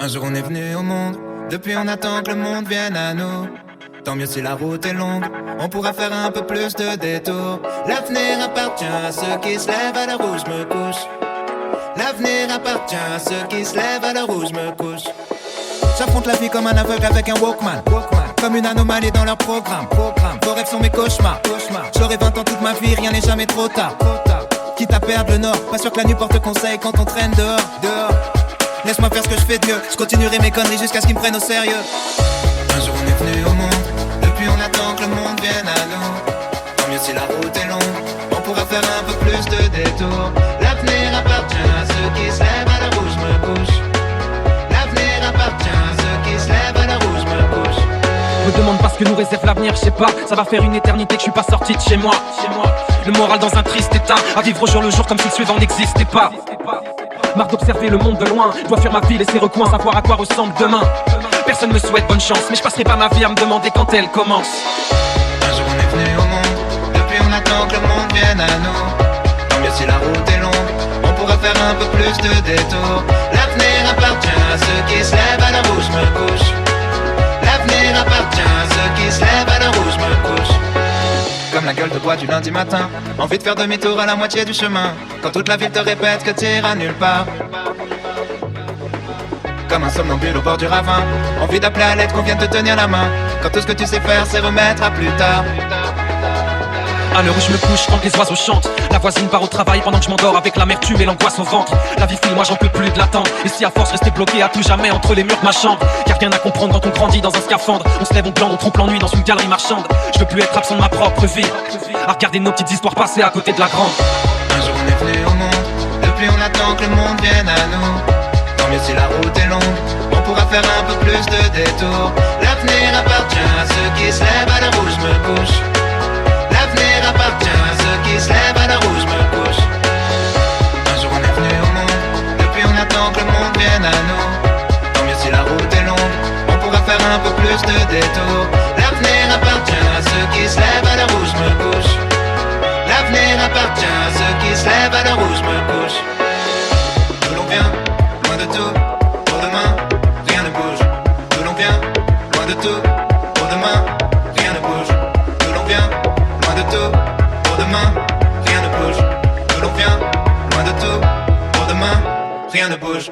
Un jour on est venu au monde, depuis on attend que le monde vienne à nous. Tant mieux si la route est longue, on pourra faire un peu plus de détours. L'avenir appartient à ceux qui se lèvent à l'heure où je me couche. L'avenir appartient à ceux qui se lèvent à l'heure où je me couche. J'affronte la vie comme un aveugle avec un Walkman. Comme une anomalie dans leur programme. Vos rêves sont mes cauchemars. J'aurai 20 ans toute ma vie, rien n'est jamais trop tard. Quitte à perdre le nord, pas sûr que la nuit porte conseil quand on traîne dehors. Laisse-moi faire ce que je fais de mieux, je continuerai mes conneries jusqu'à ce qu'ils me prennent au sérieux. Un jour on est venu au monde, depuis on attend que le monde vienne à nous. Tant mieux si la route est longue, on pourra faire un peu plus de détours. L'avenir appartient à ceux qui se lèvent à l'heure où je me couche. L'avenir appartient à ceux qui se lèvent à l'heure où je me couche. Me demande pas ce que nous réserve l'avenir, je sais pas. Ça va faire une éternité que je suis pas sorti de chez moi. Le moral dans un triste état, à vivre au jour le jour comme si le suivant n'existait pas. Marre d'observer le monde de loin, je dois fuir ma ville et ses recoins, savoir à quoi ressemble demain. Personne me souhaite bonne chance, mais je passerai pas ma vie à me demander quand elle commence. Un jour on est venu au monde, depuis on attend que le monde vienne à nous. Tant mieux si la route est longue, on pourra faire un peu plus de détours. L'avenir appartient à ceux qui se lèvent à l'heure où je me couche. L'avenir appartient à ceux qui se lèvent à l'heure où je me couche. Comme la gueule de bois du lundi matin, envie de faire demi-tour à la moitié du chemin, quand toute la ville te répète que t'iras nulle part. Comme un somnambule au bord du ravin, envie d'appeler à l'aide qu'on vienne te tenir la main, quand tout ce que tu sais faire c'est remettre à plus tard. À l'heure où je me couche, quand les oiseaux chantent, la voisine part au travail pendant que je m'endors avec l'amertume et l'angoisse au ventre. La vie file, moi j'en peux plus de l'attendre. Et si à force rester bloqué à tout jamais entre les murs de ma chambre, y'a rien à comprendre quand on grandit dans un scaphandre. On se lève, on glande, on trompe l'ennui dans une galerie marchande. Je veux plus être absent de ma propre vie, à regarder nos petites histoires passer à côté de la grande. Un jour on est venu au monde, depuis on attend que le monde vienne à nous. Tant mieux si la route est longue, on pourra faire un peu plus de détours. L'avenir appartient à ceux qui se lèvent à l'heure où je me couche. L'avenir appartient à ceux qui se lèvent à l'heure où je me couche. Un jour on est venu au monde, depuis on attend que le monde vienne à nous. Tant mieux si la route est longue, on pourra faire un peu plus de détours. L'avenir appartient à ceux qui se lèvent à l'heure où je me couche. L'avenir appartient à ceux qui se lèvent à l'heure où je me couche. D'où l'on vient, loin de tout, pour demain, rien ne bouge. D'où l'on vient, loin de tout, pour demain, rien ne bouge. D'où l'on vient, loin de tout, pour demain, rien ne bouge. D'où l'on vient, loin de tout, pour demain, rien ne bouge.